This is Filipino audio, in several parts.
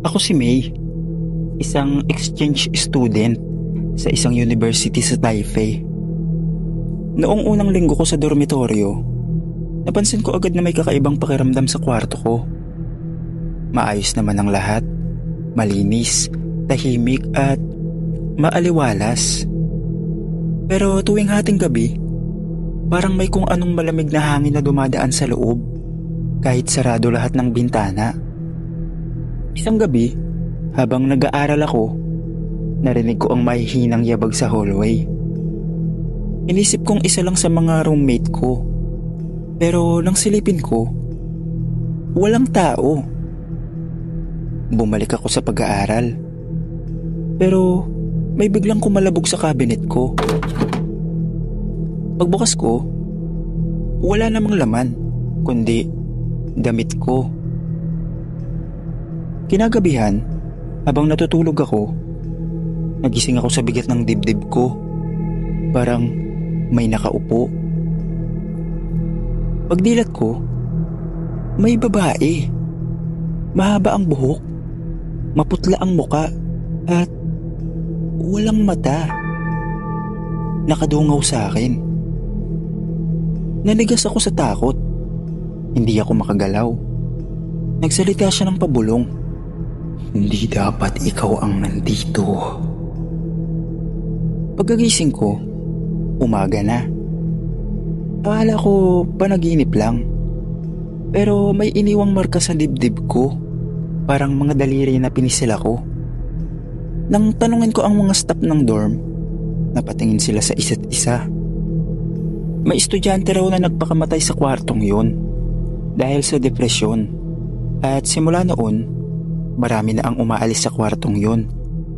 Ako si May, isang exchange student sa isang university sa Taipei. Noong unang linggo ko sa dormitoryo, napansin ko agad na may kakaibang pakiramdam sa kwarto ko. Maayos naman ang lahat, malinis, tahimik at maaliwalas. Pero tuwing hating gabi, parang may kung anong malamig na hangin na dumadaan sa loob kahit sarado lahat ng bintana. Isang gabi, habang nag-aaral ako, narinig ko ang mahihinang yabag sa hallway. Inisip kong isa lang sa mga roommate ko. Pero nang silipin ko, walang tao. Bumalik ako sa pag-aaral. Pero may biglang kumalabog sa cabinet ko. Pagbukas ko, wala namang laman, kundi damit ko. Kinagabihan, habang natutulog ako, nagising ako sa bigat ng dibdib ko. Parang may nakaupo. Pagdilat ko, may babae. Mahaba ang buhok, maputla ang muka, at walang mata. Nakadungaw sa akin. Nanigas ako sa takot. Hindi ako makagalaw. Nagsalita siya ng pabulong. Hindi dapat ikaw ang nandito. Pagkagising ko, umaga na. Akala ko panaginip lang. Pero may iniwang marka sa dibdib ko. Parang mga daliri na pinisila ko. Nang tanungin ko ang mga staff ng dorm, napatingin sila sa isa't isa. May estudyante raw na nagpakamatay sa kwartong yun dahil sa depresyon. At simula noon, marami na ang umaalis sa kwartong yun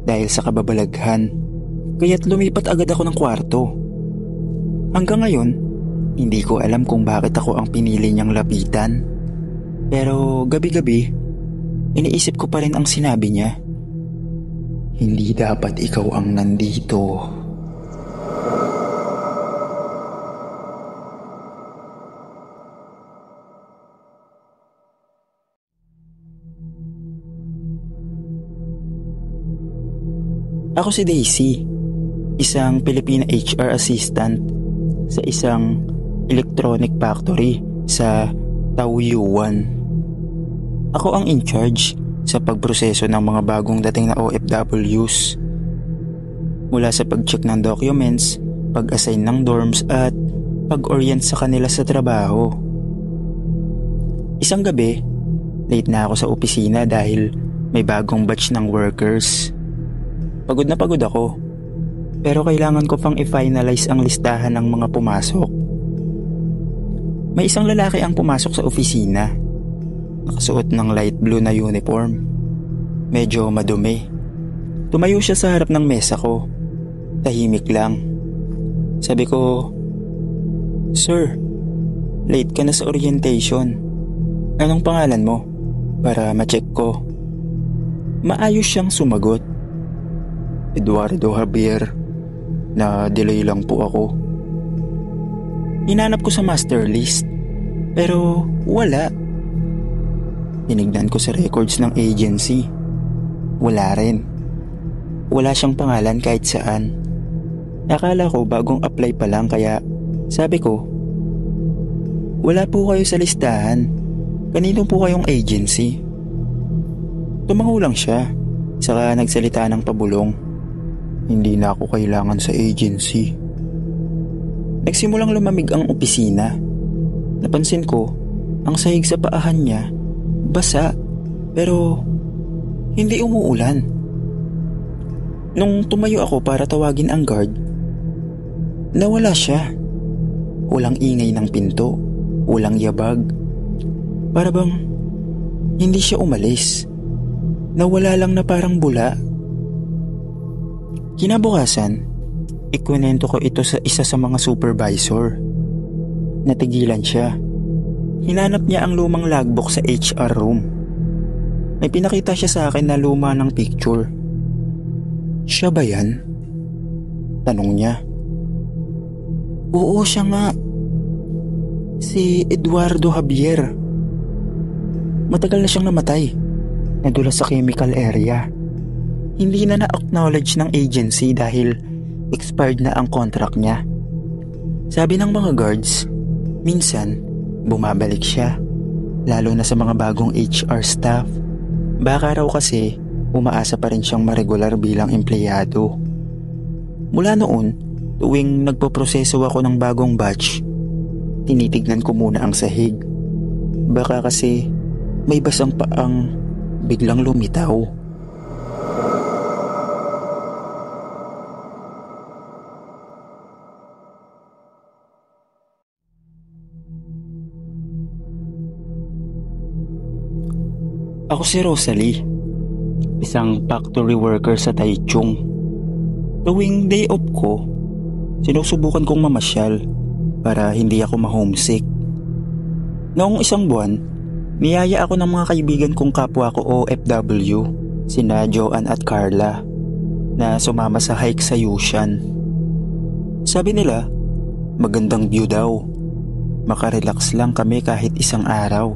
dahil sa kababalaghan. Kaya't lumipat agad ako ng kwarto. Hanggang ngayon, hindi ko alam kung bakit ako ang pinili niyang lapitan. Pero gabi-gabi, iniisip ko pa rin ang sinabi niya. Hindi dapat ikaw ang nandito. Ako si Daisy, isang Pilipina HR assistant sa isang electronic factory sa Taoyuan. Ako ang in charge sa pagproseso ng mga bagong dating na OFWs. Mula sa pag-check ng documents, pag-assign ng dorms at pag-orient sa kanila sa trabaho. Isang gabi, late na ako sa opisina dahil may bagong batch ng workers. Pagod na pagod ako, pero kailangan ko pang i-finalize ang listahan ng mga pumasok. May isang lalaki ang pumasok sa opisina. Nakasuot ng light blue na uniform. Medyo madumi. Tumayo siya sa harap ng mesa ko. Tahimik lang. Sabi ko, "Sir, late ka na sa orientation. Anong pangalan mo? Para ma-check ko." Maayos siyang sumagot. "Eduardo Javier. Na-delay lang po ako." Hinanap ko sa master list, pero wala. Tinignan ko sa records ng agency. Wala rin. Wala siyang pangalan kahit saan. Akala ko bagong apply pa lang kaya sabi ko, "Wala po kayo sa listahan. Kanino po kayong agency?" Tumango lang siya, saka nagsalita ng pabulong. "Hindi na ako kailangan sa agency." Nagsimulang lumamig ang opisina. Napansin ko, ang sahig sa paahan niya, basa, pero hindi umuulan. Nung tumayo ako para tawagin ang guard, nawala siya. Walang ingay ng pinto, walang yabag. Para bang hindi siya umalis. Nawala lang na parang bula. Kinabukasan, ikwento ko ito sa isa sa mga supervisor. Natigilan siya. Hinanap niya ang lumang logbook sa HR room. May pinakita siya sa akin na luma ng picture. "Siya ba yan?" tanong niya. "Oo, siya nga. Si Eduardo Javier. Matagal na siyang namatay. nadulas sa chemical area. Hindi na na-acknowledge ng agency dahil expired na ang contract niya. Sabi ng mga guards, minsan bumabalik siya, lalo na sa mga bagong HR staff. Baka raw kasi umaasa pa rin siyang maregular bilang empleyado. Mula noon, tuwing nagpoproseso ako ng bagong batch, tinitignan ko muna ang sahig. Baka kasi may basang paang biglang lumitaw. Ako si Rosalie, isang factory worker sa Taichung. Tuwing day off ko, sinusubukan kong mamasyal para hindi ako ma-homesick. Noong isang buwan, niyaya ako ng mga kaibigan kong kapwa ko OFW, sina Joanne at Carla, na sumama sa hike sa Yushan. Sabi nila, magandang view daw. Makarelax lang kami kahit isang araw.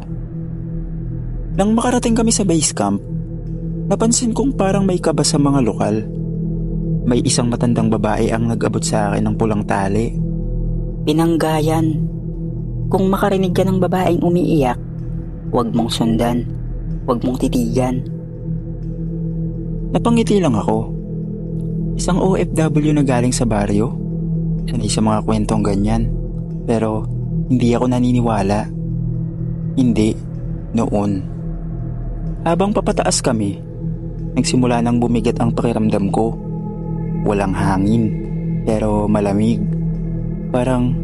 Nang makarating kami sa base camp, napansin kong parang may kaba sa mga lokal. May isang matandang babae ang nag-abot sa akin ng pulang tali. Pinanggayan. Kung makarinig ka ng babaeng umiiyak, huwag mong sundan, huwag mong titigan. Napangiti lang ako. Isang OFW na galing sa baryo. Sanay sa mga kwentong ganyan. Pero hindi ako naniniwala. Hindi, noon. Habang papataas kami, nagsimula nang bumigat ang pakiramdam ko. Walang hangin, pero malamig. Parang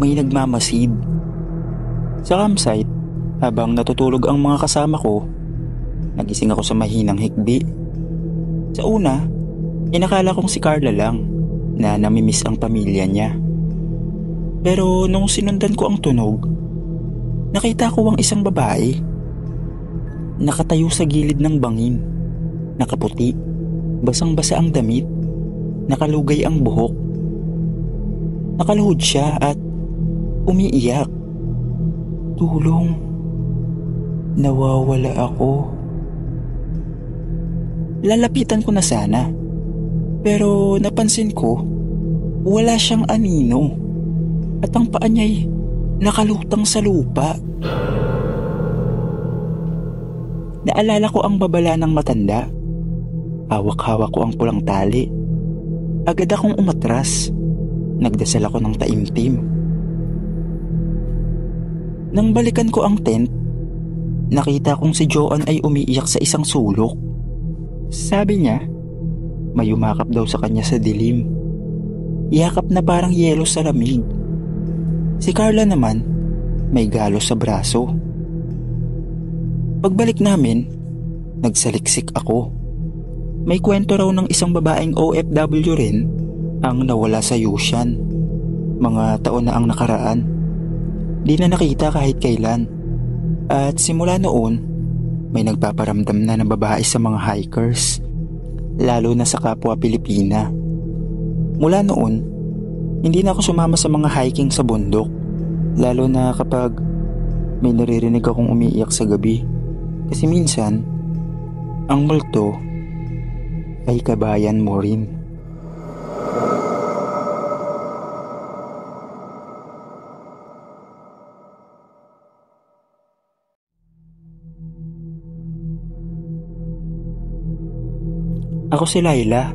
may nagmamasid. Sa campsite, habang natutulog ang mga kasama ko, nagising ako sa mahinang hikbi. Sa una, inakala kong si Carla lang na namimiss ang pamilya niya. Pero nung sinundan ko ang tunog, nakita ko ang isang babae. Nakatayo sa gilid ng bangin, nakaputi, basang-basa ang damit, nakalugay ang buhok. Nakaluhod siya at umiiyak. Tulong, nawawala ako. Lalapitan ko na sana, pero napansin ko, wala siyang anino at ang paa niya'y nakalutang sa lupa. Naalala ko ang babala ng matanda. Hawak-hawak ko ang pulang tali. Agad akong umatras. Nagdasal ako ng taimtim. Nang balikan ko ang tent, nakita kong si Joanne ay umiiyak sa isang sulok. Sabi niya, may umakap daw sa kanya sa dilim. Yakap na parang yelo sa lamig. Si Carla naman, may galos sa braso. Pagbalik namin, nagsaliksik ako. May kwento raw ng isang babaeng OFW rin ang nawala sa Yushan. Mga taon na ang nakaraan. Di na nakita kahit kailan. At simula noon, may nagpaparamdam na ng babae sa mga hikers, lalo na sa kapwa Pilipina. Mula noon, hindi na ako sumama sa mga hiking sa bundok, lalo na kapag may naririnig akong umiiyak sa gabi. Kasi minsan, ang multo ay kabayan mo rin. Ako si Laila,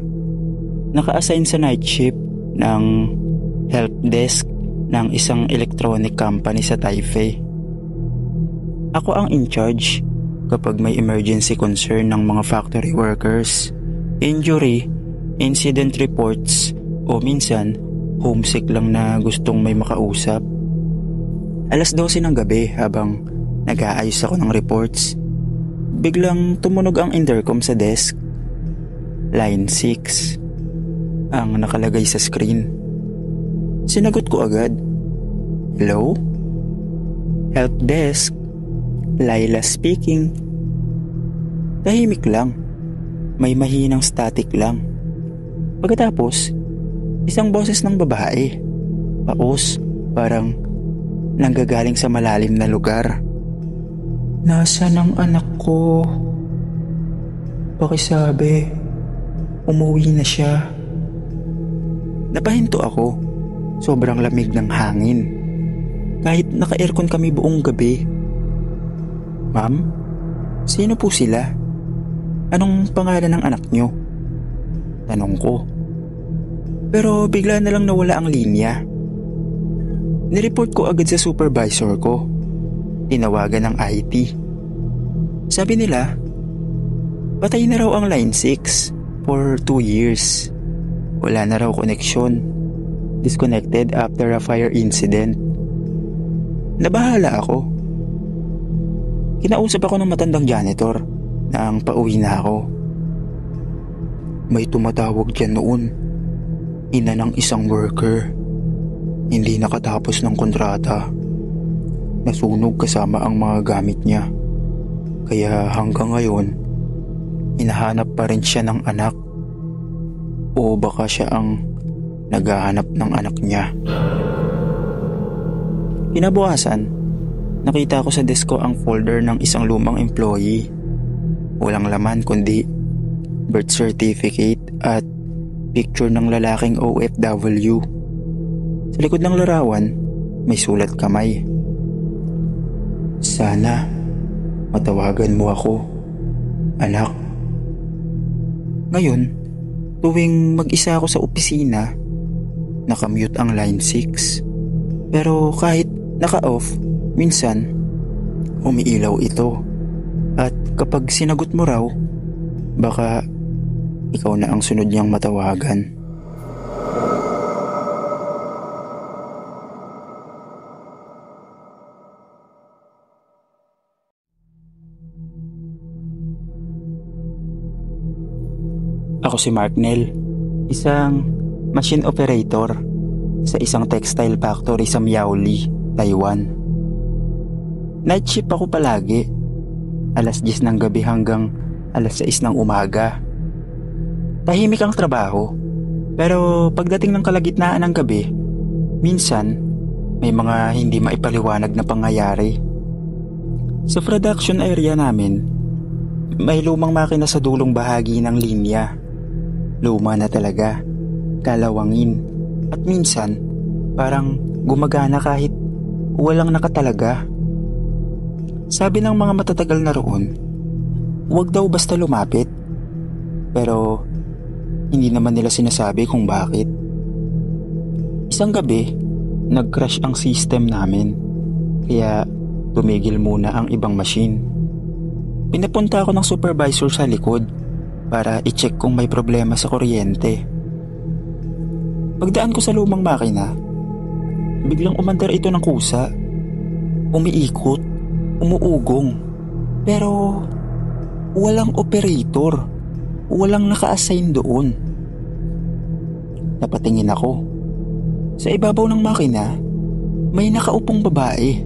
naka-assign sa night shift ng help desk ng isang electronic company sa Taipei. Ako ang in charge kapag may emergency concern ng mga factory workers, injury, incident reports, o minsan homesick lang na gustong may makausap. 12:00 ng gabi habang nag-aayos ako ng reports, biglang tumunog ang intercom sa desk. Line 6 ang nakalagay sa screen. Sinagot ko agad. Hello? Help desk. Laila speaking. Tahimik lang. May mahinang static lang. Pagkatapos, isang boses ng babae. Paus, parang nanggagaling sa malalim na lugar. Nasaan ang anak ko? pakisabi, umuwi na siya. Napahinto ako. Sobrang lamig ng hangin. Kahit naka-aircon kami buong gabi. Ma'am, sino po sila? Anong pangalan ng anak nyo? Tanong ko. Pero bigla na lang nawala ang linya. Nireport ko agad sa supervisor ko. Tinawagan ng IT. Sabi nila, patay na raw ang line 6 for 2 years. Wala na raw koneksyon. Disconnected after a fire incident. Nabahala ako. Kinausap ako ng matandang janitor nang pauwi na ako. May tumatawag dyan noon. Ina ng isang worker. Hindi nakatapos ng kontrata. Nasunog kasama ang mga gamit niya. Kaya hanggang ngayon, hinahanap pa rin siya ng anak. O baka siya ang naghahanap ng anak niya. Kinabukasan, nakita ko sa desk ko ang folder ng isang lumang employee. Walang laman kundi birth certificate at picture ng lalaking OFW. Sa likod ng larawan, may sulat kamay. Sana matawagan mo ako, anak. Ngayon, tuwing mag-isa ako sa opisina, nakamute ang line 6. Pero kahit naka-off, minsan umiilaw ito. At kapag sinagot mo raw, baka ikaw na ang sunod niyang matawagan. Ako si Mark Nell, isang machine operator sa isang textile factory sa Miaoli, Taiwan. Night shift ako palagi, alas 10 ng gabi hanggang alas 6 ng umaga. Tahimik ang trabaho, pero pagdating ng kalagitnaan ng gabi, minsan may mga hindi maipaliwanag na pangyayari. Sa production area namin, may lumang makina sa dulong bahagi ng linya. Luma na talaga, kalawangin, at minsan parang gumagana kahit walang nakatalaga. Sabi ng mga matatagal na roon, huwag daw basta lumapit. Pero hindi naman nila sinasabi kung bakit. Isang gabi, nag-crash ang system namin, kaya tumigil muna ang ibang machine. Pinapunta ako ng supervisor sa likod para i-check kung may problema sa kuryente. Pagdaan ko sa lumang makina, biglang umandar ito ng kusa. Umiikot, umuugong, pero walang operator, walang naka-assign doon. Napatingin ako. Sa ibabaw ng makina, may nakaupong babae.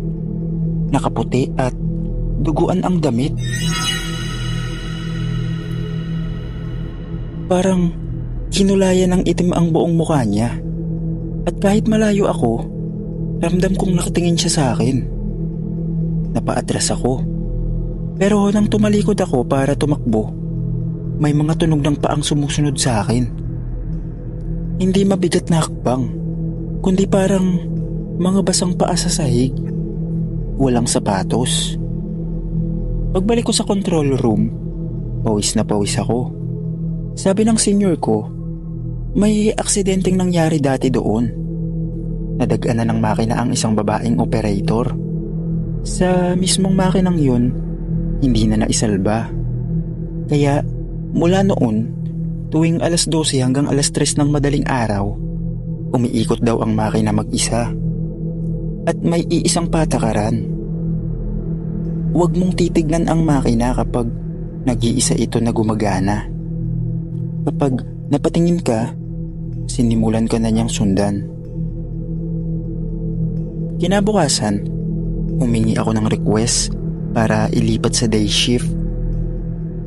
Nakaputi at duguan ang damit. Parang kinulayan ng itim ang buong mukha niya. At kahit malayo ako, ramdam kong nakatingin siya sa akin. Napaatras ako. Pero nang tumalikod ako para tumakbo, may mga tunog ng paang sumusunod sa akin. Hindi mabigat na hakbang, kundi parang mga basang paa sa sahig. Walang sapatos. Pagbalik ko sa control room, pawis na pawis ako. Sabi ng senior ko, may aksidenteng nangyari dati doon. Nadagana ng makina ang isang babaeng operator. Sa mismong makinang yun, hindi na naisalba. Kaya mula noon, tuwing alas 12 hanggang alas 3 ng madaling araw, umiikot daw ang makina mag-isa. At may iisang patakaran. Huwag mong titignan ang makina kapag nag-iisa ito na gumagana. Kapag napatingin ka, sinimulan ka na niyang sundan. Kinabukasan, humingi ako ng request para ilipat sa day shift.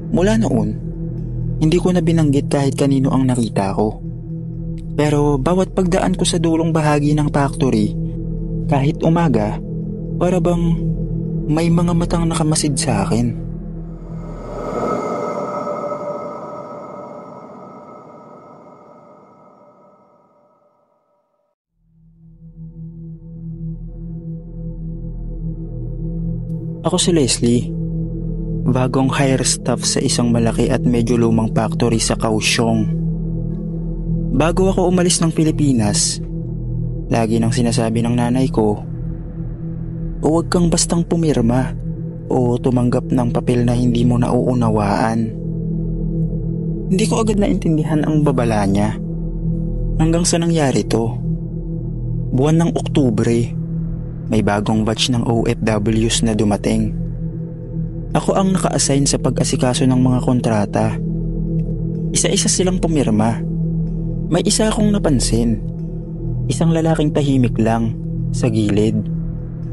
Mula noon, hindi ko na binanggit kahit kanino ang nakita ko. Pero bawat pagdaan ko sa dulong bahagi ng factory, kahit umaga, para bang may mga matang nakamasid sa akin. Ako si Leslie, bagong hire staff sa isang malaki at medyo lumang factory sa Kaohsiung. Bago ako umalis ng Pilipinas, lagi nang sinasabi ng nanay ko, huwag kang bastang pumirma o tumanggap ng papel na hindi mo nauunawaan. Hindi ko agad naintindihan ang babala niya hanggang sa nangyari to. Buwan ng Oktubre, may bagong batch ng OFWs na dumating. Ako ang naka-assign sa pag-asikaso ng mga kontrata. Isa-isa silang pumirma. May isa akong napansin. Isang lalaking tahimik lang sa gilid,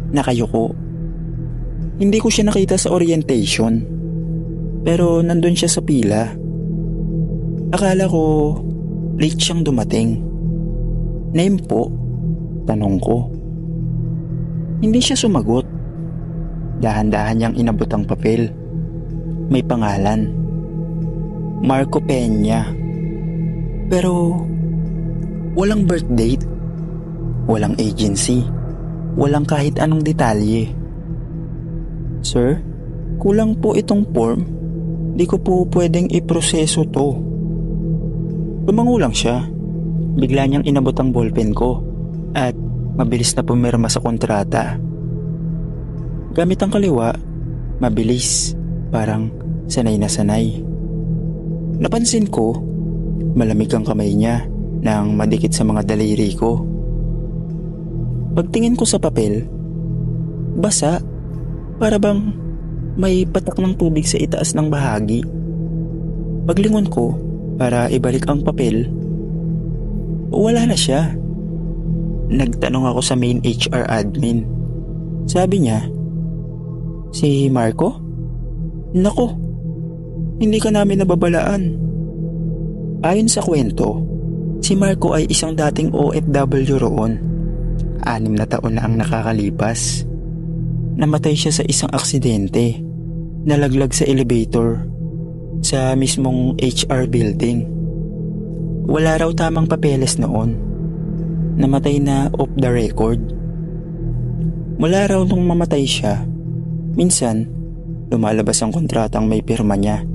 nakayuko. Hindi ko siya nakita sa orientation, pero nandun siya sa pila. Akala ko late siyang dumating. Name po, tanong ko. Hindi siya sumagot. Dahan-dahan niyang inabot ang papel. May pangalan, Marco Peña. Pero walang birth date, walang agency, walang kahit anong detalye. Sir, kulang po itong form. Di ko po pwedeng iproseso to. Tumango lang siya. Bigla niyang inabot ang ballpen ko at mabilis na pumirma sa kontrata. Gamit ang kaliwa, mabilis, parang sanay na sanay. Napansin ko, malamig ang kamay niya nang madikit sa mga daliri ko. Pagtingin ko sa papel, basa, para bang may patak ng tubig sa itaas ng bahagi. Paglingon ko para ibalik ang papel, wala na siya. Nagtanong ako sa main HR admin. Sabi niya, "Si Marco? Nako, hindi ka namin nababalaan." Ayon sa kwento, si Marco ay isang dating OFW roon. 6 na taon na ang nakakalipas. Namatay siya sa isang aksidente. Nalaglag sa elevator sa mismong HR building. Wala raw tamang papeles noon. Namatay na off the record. Mula raw nung mamatay siya, minsan lumalabas ang kontratang may pirma niya.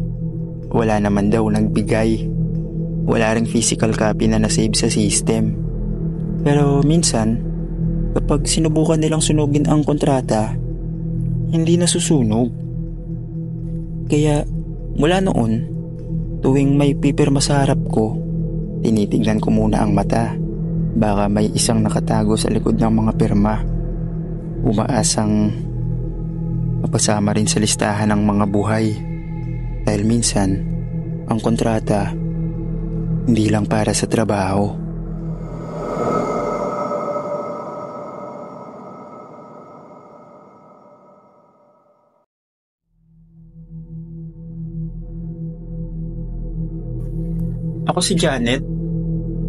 Wala naman daw nagbigay. Wala ring physical copy na nasave sa system. Pero minsan, kapag sinubukan nilang sunugin ang kontrata, hindi nasusunog. Kaya mula noon, tuwing may pipirma sa harap ko, tinitignan ko muna ang mata. Baka may isang nakatago sa likod ng mga pirma. Umaasang mapasama rin sa listahan ng mga buhay. Dahil minsan, ang kontrata hindi lang para sa trabaho. Ako si Janet.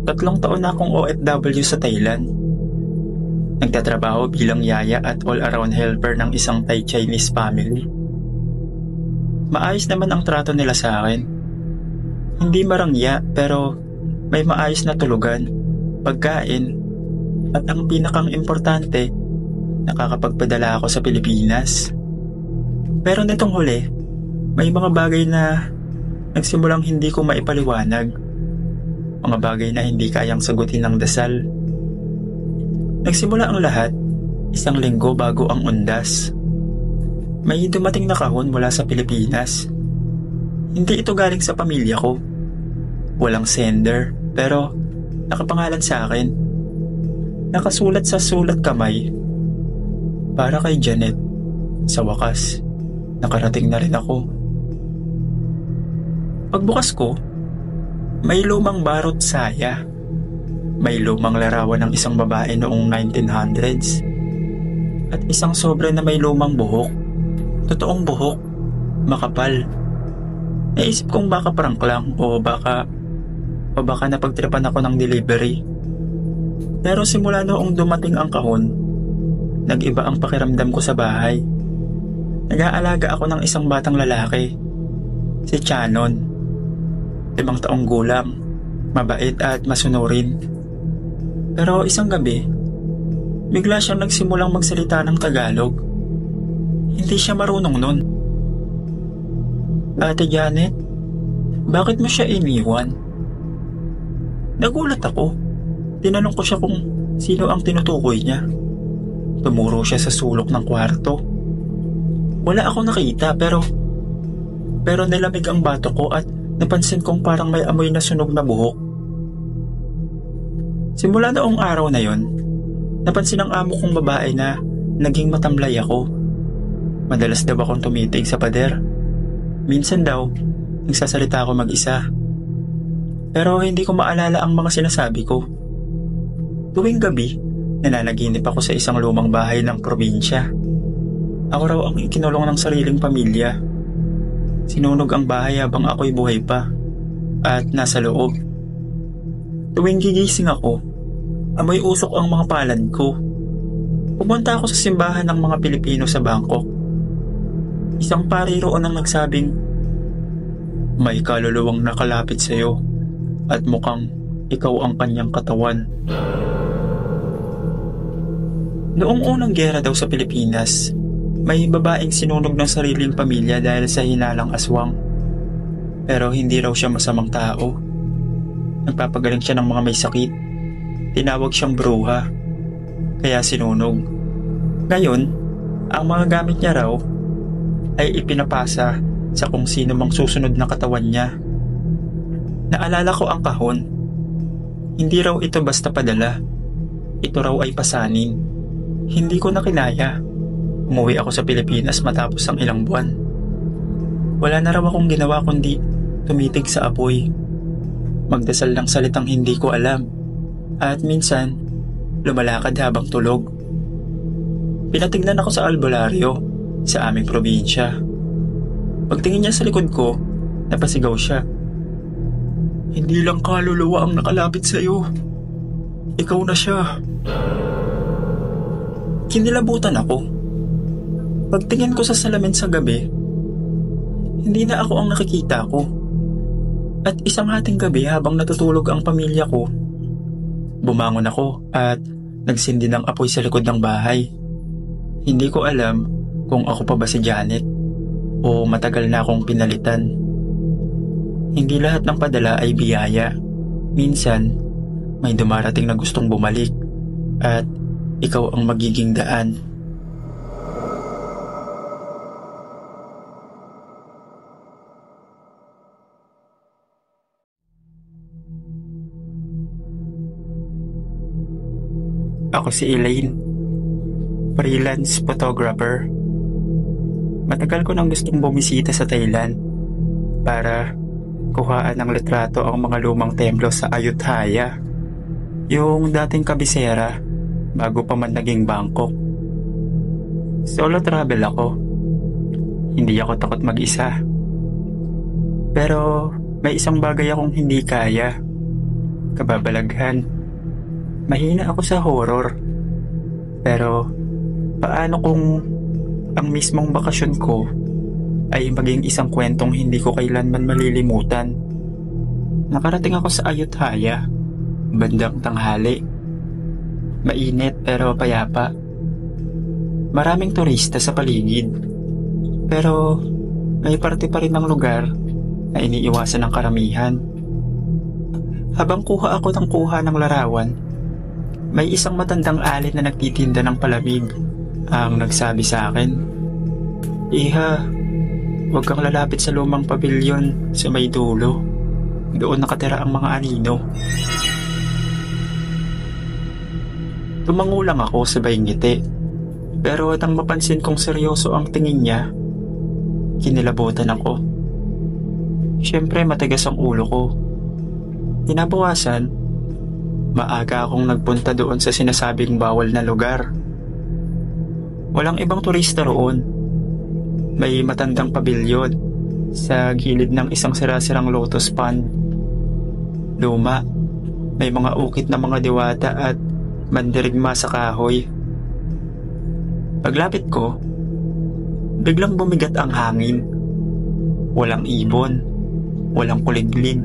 3 taon na akong OFW sa Thailand. Nagtatrabaho bilang yaya at all-around helper ng isang Thai Chinese family. Maayos naman ang trato nila sa akin. Hindi marangya pero may maayos na tulugan, pagkain, at ang pinakang importante, nakakapagpadala ako sa Pilipinas. Pero nitong huli, may mga bagay na nagsimulang hindi ko maipaliwanag. Mga bagay na hindi kayang sagutin ng dasal. Nagsimula ang lahat 1 linggo bago ang undas. May dumating na kahon mula sa Pilipinas. Hindi ito galing sa pamilya ko. Walang sender, pero nakapangalan sa akin. Nakasulat sa sulat kamay. Para kay Janet. Sa wakas, nakarating na rin ako. Pagbukas ko, may lumang barot saya. May lumang larawan ng isang babae noong 1900s. At isang sobre na may lumang buhok. Totoong buhok. Makapal. Naisip kong baka prank lang o baka napagtripan ako ng delivery. Pero simula noong dumating ang kahon, nag-iba ang pakiramdam ko sa bahay. Nag-aalaga ako ng isang batang lalaki. Si Chanon. 5 taong gulang, mabait at masunurin. Pero isang gabi, bigla siyang nagsimulang magsalita ng Tagalog. Hindi siya marunong nun. Ate Janet, bakit mo siya iniwan? Nagulat ako. Tinanong ko siya kung sino ang tinutukoy niya. Tumuro siya sa sulok ng kwarto. Wala akong nakita pero nilamig ang bato ko at napansin kong parang may amoy na sunog na buhok. Simula noong araw na yon, napansin ng amo kong babae na naging matamlay ako. Madalas daw akong tumitig sa pader. Minsan daw, nagsasalita ako mag-isa. Pero hindi ko maalala ang mga sinasabi ko. Tuwing gabi, nananaginip ako sa isang lumang bahay ng probinsya. Ako raw ang ikinulong ng sariling pamilya. Sinunog ang bahay habang ako'y buhay pa at nasa loob. Tuwing gigising ako, amoy usok ang mga palad ko. Pumunta ako sa simbahan ng mga Pilipino sa Bangkok. Isang pari roon ang nagsabing, may kaluluwang nakalapit sa iyo at mukhang ikaw ang kanyang katawan. Noong unang giyera daw sa Pilipinas, may babaeng sinunog ng sariling pamilya dahil sa hinalang aswang. Pero hindi raw siya masamang tao. Nagpapagaling siya ng mga may sakit. Tinawag siyang bruha, kaya sinunog. Ngayon, ang mga gamit niya raw ay ipinapasa sa kung sino mang susunod na katawan niya. Naalala ko ang kahon. Hindi raw ito basta padala. Ito raw ay pasanin. Hindi ko na kinaya. Umuwi ako sa Pilipinas matapos ang ilang buwan. Wala na raw akong ginawa kundi tumitig sa apoy. Magdasal ng salitang hindi ko alam. At minsan, lumalakad habang tulog. Pinatignan ako sa albularyo sa aming probinsya. Pagtingin niya sa likod ko, napasigaw siya. Hindi lang kaluluwa ang nakalapit sa iyo. Ikaw na siya. Kinilabutan ako. Pagtingin ko sa salamin sa gabi, hindi na ako ang nakikita ko. At isang hating gabi habang natutulog ang pamilya ko, bumangon ako at nagsindi ng apoy sa likod ng bahay. Hindi ko alam kung ako pa ba si Janet o matagal na akong pinalitan. Hindi lahat ng padala ay biyaya. Minsan, may dumarating na gustong bumalik at ikaw ang magiging daan. Ako si Elaine, freelance photographer. Matagal ko nang gustong bumisita sa Thailand para kuhaan ng litrato ang mga lumang templo sa Ayutthaya, yung dating kabisera bago pa man naging Bangkok. Solo travel ako. Hindi ako takot mag-isa. Pero may isang bagay akong hindi kaya. Kababalaghan. Mahina ako sa horror. Pero paano kung ang mismong bakasyon ko ay maging isang kwentong hindi ko kailanman malilimutan? Nakarating ako sa Ayutthaya, bandang tanghali. Mainit pero payapa. Maraming turista sa paligid. Pero may parte pa rin ng lugar na iniiwasan ng karamihan. Habang kuha ako ng kuha ng larawan, may isang matandang alin na nagtitinda ng palamig ang nagsabi sa akin, "Iha, huwag kang lalapit sa lumang pabilyon sa may dulo. Doon nakatira ang mga anino." Tumango lang ako sabay ngiti. Pero nang mapansin kong seryoso ang tingin niya, kinilabutan ako. Siyempre matigas ang ulo ko. Kinabukasan, maaga akong nagpunta doon sa sinasabing bawal na lugar. Walang ibang turista roon. May matandang pabilyon sa gilid ng isang sirasirang lotus pond. Luma, may mga ukit na mga diwata at mandirigma sa kahoy. Paglapit ko, biglang bumigat ang hangin. Walang ibon, walang kuliglig.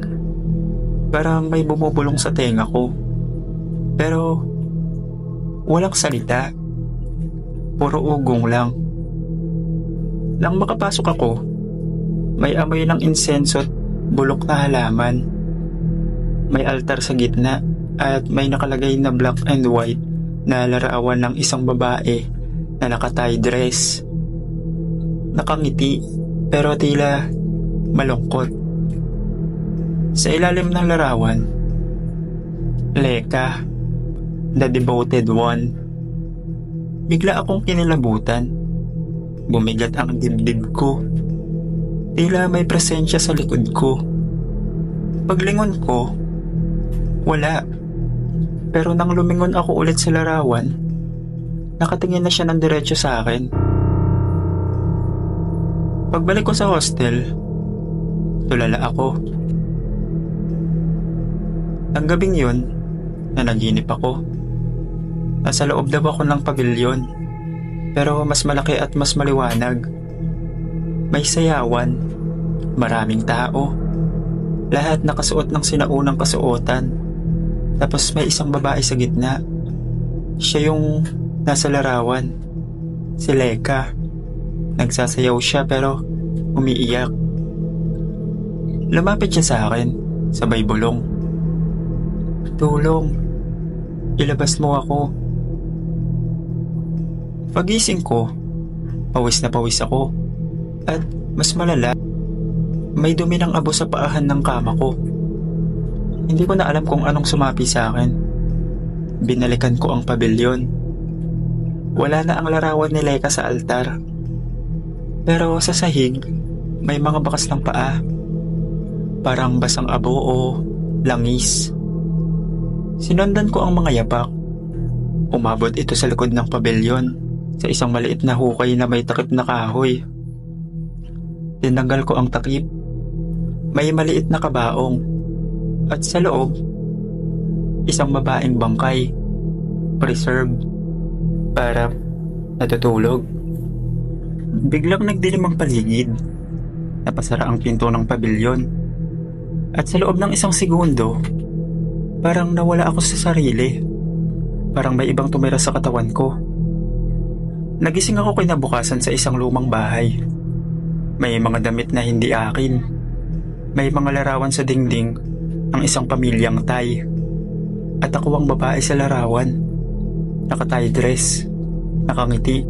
Parang may bumubulong sa tenga ko. Pero walang salita. Puro ugong lang. Nang makapasok ako, may amoy ng insenso at bulok na halaman. May altar sa gitna at may nakalagay na black and white na larawan ng isang babae na naka-tie dress. Nakangiti pero tila malungkot. Sa ilalim ng larawan, Leka, the devoted one. Bigla akong kinilabutan. Bumigat ang dibdib ko. Tila may presensya sa likod ko. Paglingon ko, wala. Pero nang lumingon ako ulit sa larawan, nakatingin na siya ng diretso sa akin. Pagbalik ko sa hostel, tulala ako. Ang gabing yun, nanaginip ako. Nasa loob daw ako ng pabilyon, pero mas malaki at mas maliwanag. May sayawan, maraming tao, lahat nakasuot ng sinaunang kasuotan. Tapos may isang babae sa gitna. Siya yung nasa larawan, si Leka. Nagsasayaw siya pero umiiyak. Lumapit siya sa akin, sabay bulong. Tulong, ilabas mo ako. Pagising ko, pawis na pawis ako. At mas malala, may dumi ng abo sa paahan ng kama ko. Hindi ko na alam kung anong sumapi sa akin. Binalikan ko ang pabilyon. Wala na ang larawan ni Leka sa altar. Pero sa sahig, may mga bakas ng paa. Parang basang abo o langis. Sinundan ko ang mga yapak. Umabot ito sa likod ng pabilyon, sa isang maliit na hukay na may takip na kahoy. Tinanggal ko ang takip. May maliit na kabaong. At sa loob, isang babaeng bangkay, preserved, para natutulog. Biglang nagdilim ang paligid. Napasara ang pinto ng pabilyon. At sa loob ng isang segundo, parang nawala ako sa sarili. Parang may ibang tumira sa katawan ko. Nagising ako kinabukasan sa isang lumang bahay. May mga damit na hindi akin. May mga larawan sa dingding ang isang pamilyang Thai. At ako ang babae sa larawan. Naka-tie dress. Nakangiti.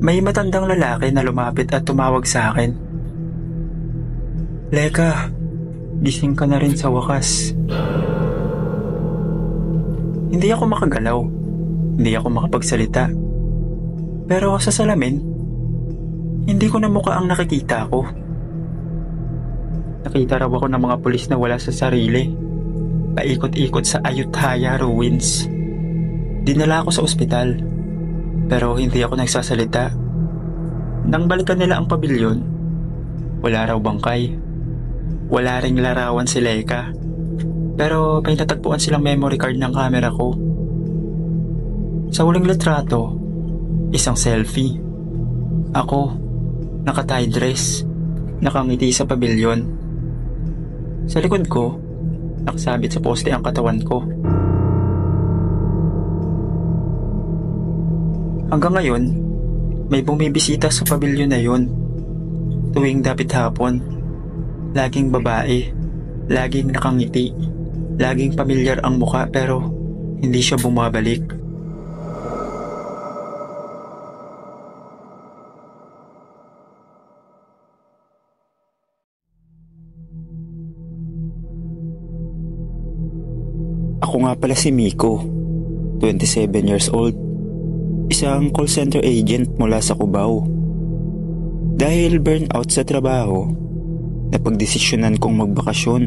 May matandang lalaki na lumapit at tumawag sa akin. Leka, gising ka na rin sa wakas. Hindi ako makagalaw. Hindi ako makapagsalita. Pero sa salamin, hindi ko na mukha ang nakikita ko. Nakita raw ako ng mga pulis na wala sa sarili. Paikot-ikot sa Ayutthaya ruins. Dinala ako sa ospital. Pero hindi ako nagsasalita. Nang balikan nila ang pabilyon, wala raw bangkay. Wala ring larawan si Leka. Pero may natagpuan silang memory card ng camera ko. Sa huling litrato, isang selfie. Ako, naka-tie dress, nakangiti sa pabilyon. Sa likod ko, nakasabit sa poste ang katawan ko. Hanggang ngayon, may bumibisita sa pabilyon na yun. Tuwing dapit hapon, laging babae, laging nakangiti, laging pamilyar ang muka pero hindi siya bumabalik. Ako nga pala si Miko, 27 years old. Isang call center agent mula sa Cubao. Dahil burnout sa trabaho, napagdesisyonan kong magbakasyon.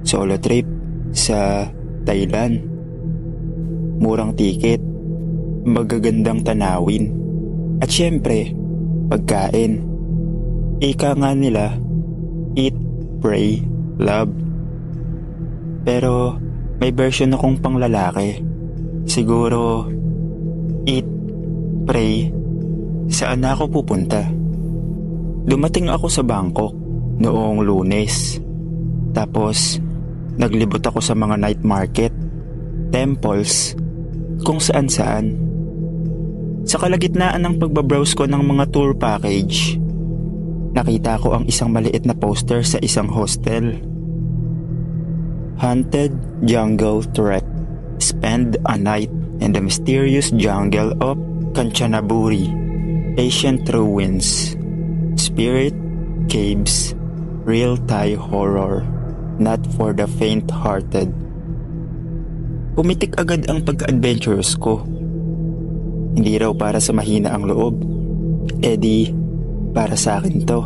Solo trip sa Thailand. Murang tiket, magagandang tanawin, at syempre, pagkain. Ika nga nila, eat, pray, love. Pero may version akong panglalaki. Siguro, eat, pray, saan na ako pupunta? Dumating ako sa Bangkok noong Lunes. Tapos, naglibot ako sa mga night market, temples, kung saan-saan. Sa kalagitnaan ng pagbabrowse ko ng mga tour package, nakita ko ang isang maliit na poster sa isang hostel. Haunted Jungle Trek. Spend a night in the mysterious jungle of Kanchanaburi. Ancient ruins. Spirit caves. Real Thai horror. Not for the faint-hearted. Pumitik agad ang pagka-adventurous ko. Hindi raw para sa mahina ang loob. Di, para sa akin to.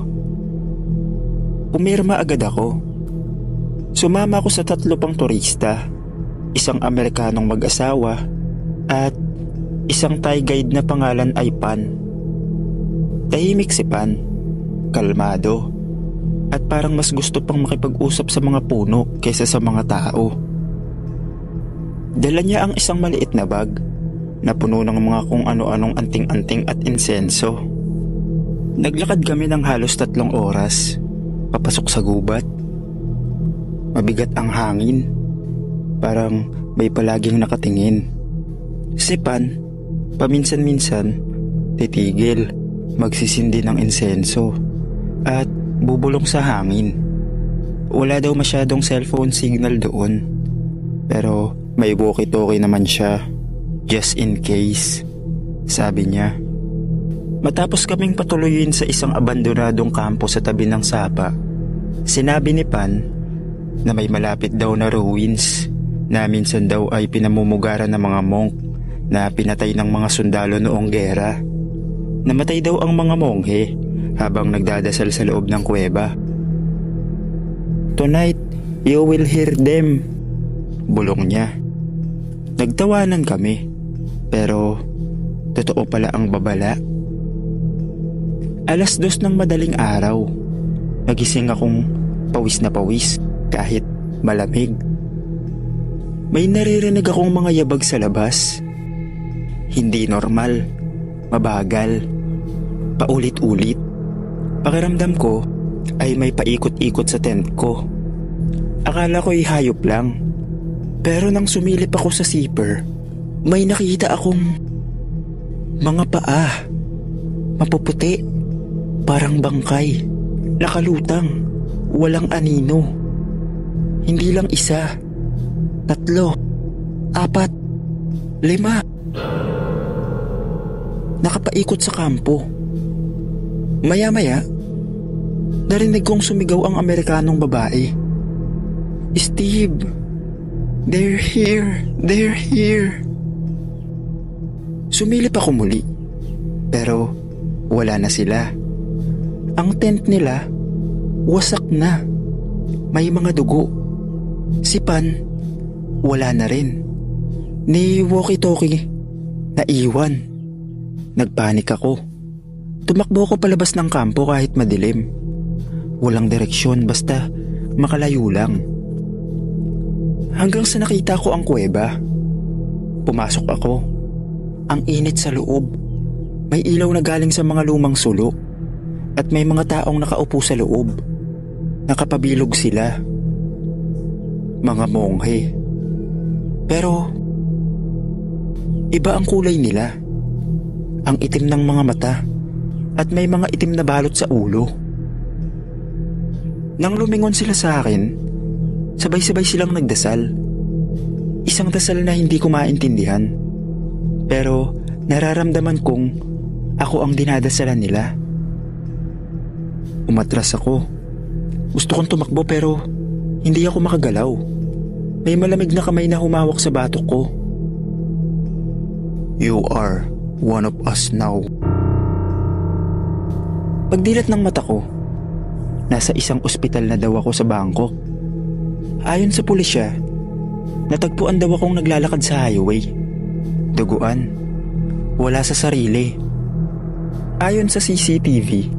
Pumirma agad ako. Sumama ako sa 3 pang turista, isang Amerikanong mag-asawa, at isang Thai guide na pangalan ay Pan. Tahimik si Pan, kalmado, at parang mas gusto pang makipag-usap sa mga puno kaysa sa mga tao. Dala niya ang isang maliit na bag na puno ng mga kung ano-anong anting-anting at insenso. Naglakad kami ng halos 3 oras, papasok sa gubat. Mabigat ang hangin, parang may palaging nakatingin. Si Pan, paminsan-minsan, titigil, magsisindi ng insenso, at bubulong sa hangin. Wala daw masyadong cellphone signal doon, pero may walkie-talkie naman siya. Just in case, sabi niya. Matapos kaming patuloyin sa isang abandonadong kampo sa tabi ng sapa, sinabi ni Pan na may malapit daw na ruins na minsan daw ay pinamumugaran ng mga monk na pinatay ng mga sundalo noong gera. Namatay daw ang mga monghe habang nagdadasal sa loob ng kuweba. Tonight, you will hear them, bulong niya. Nagtawanan kami, pero totoo pala ang babala. 2:00 ng madaling araw, nagising akong pawis na pawis kahit malamig. May naririnig akong mga yabag sa labas. Hindi normal, mabagal, paulit-ulit. Pakiramdam ko ay may paikot-ikot sa tent ko. Akala ko'y hayop lang. Pero nang sumilip ako sa zipper, may nakita akong mga paa. Mapuputi, parang bangkay, nakalutang, walang anino. Hindi lang 1, 3, 4, 5. Nakapaikot sa kampo. Maya-maya, narinig kong sumigaw ang Amerikanong babae. Steve, they're here, they're here. Sumilip ako muli, pero wala na sila. Ang tent nila, wasak na. May mga dugo. Si Pan, wala na rin. Ni walkie-talkie, naiwan. Nagpanik ako. Tumakbo ko palabas ng kampo kahit madilim. Walang direksyon, basta makalayo lang. Hanggang sa nakita ko ang kuweba. Pumasok ako. Ang init sa loob. May ilaw na galing sa mga lumang sulok. At may mga taong nakaupo sa loob. Nakapabilog sila. Mga monghe. Pero iba ang kulay nila. Ang itim ng mga mata. At may mga itim na balot sa ulo. Nang lumingon sila sa akin, sabay-sabay silang nagdasal. Isang dasal na hindi ko maintindihan. Pero nararamdaman kong ako ang dinadasalan nila. Umatras ako. Gusto kong tumakbo pero hindi ako makagalaw. May malamig na kamay na humawak sa batok ko. You are one of us now. Pagdilat ng mata ko, nasa isang ospital na daw ako sa Bangkok. Ayon sa pulisya, natagpuan daw akong naglalakad sa highway. Duguan, wala sa sarili. Ayon sa CCTV,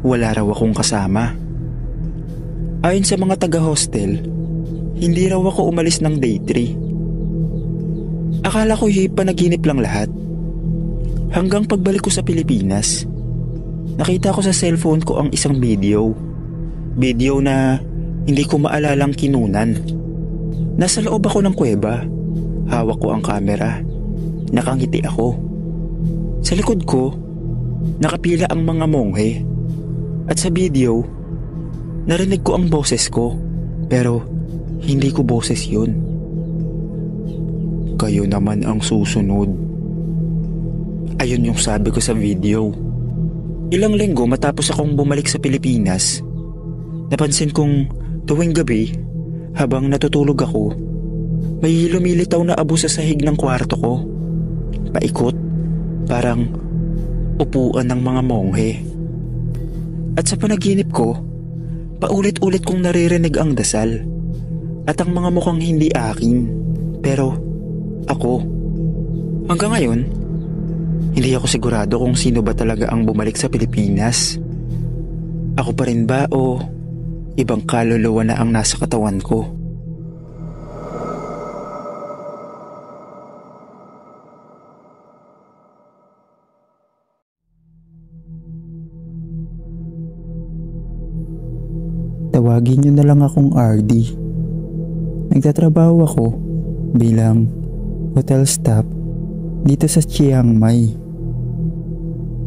wala raw akong kasama. Ayon sa mga taga-hostel, hindi raw ako umalis ng day 3. Akala ko panaginip lang lahat. Hanggang pagbalik ko sa Pilipinas, nakita ko sa cellphone ko ang isang video. Video na hindi ko maalalang kinunan. Nasa loob ako ng kuweba. Hawak ko ang kamera. Nakangiti ako. Sa likod ko, nakapila ang mga monghe. At sa video, narinig ko ang boses ko. Pero hindi ko boses yun. Kayo naman ang susunod. Ayun yung sabi ko sa video. Ilang linggo matapos akong bumalik sa Pilipinas, napansin kong tuwing gabi, habang natutulog ako, may lumilitaw na abo sa sahig ng kwarto ko. Paikot, parang upuan ng mga monghe. At sa panaginip ko, paulit-ulit kong naririnig ang dasal at ang mga mukhang hindi akin, pero ako. Hanggang ngayon, hindi ako sigurado kung sino ba talaga ang bumalik sa Pilipinas. Ako pa rin ba o ibang kaluluwa na ang nasa katawan ko? Tawagin niyo na lang akong RD. Nagtatrabaho ako bilang hotel staff dito sa Chiang Mai.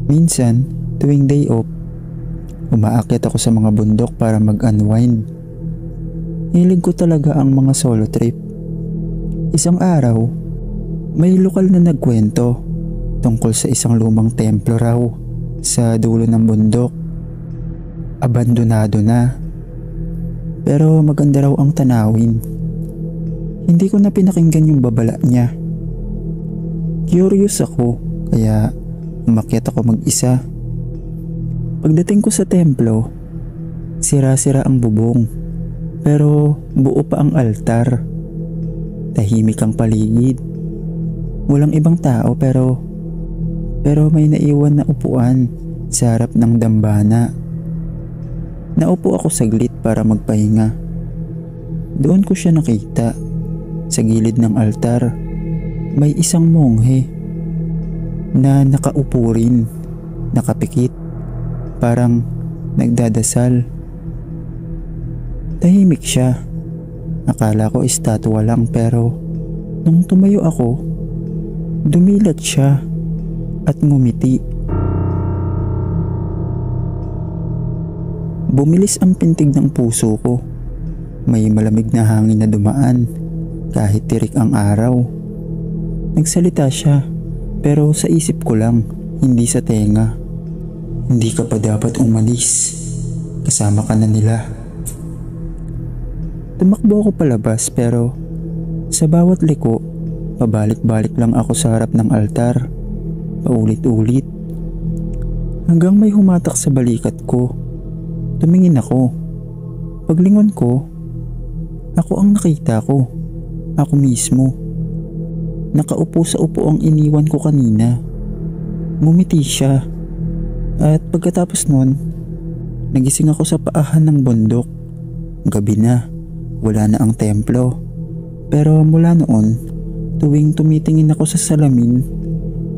Minsan, tuwing day off, umaakyat ako sa mga bundok para mag-unwind. Hilig ko talaga ang mga solo trip. Isang araw, may lokal na nagkwento tungkol sa isang lumang templo raw sa dulo ng bundok. Abandonado na, pero maganda raw ang tanawin. Hindi ko na pinakinggan yung babala niya. Curious ako, kaya umakyat ako mag-isa. Pagdating ko sa templo, sira-sira ang bubong, pero buo pa ang altar. Tahimik ang paligid. Walang ibang tao pero may naiwan na upuan sa harap ng dambana. Naupo ako saglit para magpahinga. Doon ko siya nakita. Sa gilid ng altar, may isang monghe na nakaupo rin, nakapikit, parang nagdadasal. Tahimik siya. Akala ko estatwa lang, pero nung tumayo ako, dumilat siya at ngumiti. Bumilis ang pintig ng puso ko. May malamig na hangin na dumaan kahit tirik ang araw. Nagsalita siya, pero sa isip ko lang, hindi sa tenga. Hindi ka pa dapat umalis. Kasama ka na nila. Tumakbo ako palabas, pero sa bawat liko, pabalik-balik lang ako sa harap ng altar. Paulit-ulit. Hanggang may humatak sa balikat ko. Tumingin ako. Paglingon ko, ako ang nakita ko. Ako mismo. Nakaupo sa upuang iniwan ko kanina. Ngumiti siya. At pagkatapos nun, nagising ako sa paahan ng bundok. Gabi na. Wala na ang templo. Pero mula noon, tuwing tumitingin ako sa salamin,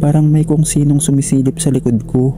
parang may kung sinong sumisilip sa likod ko.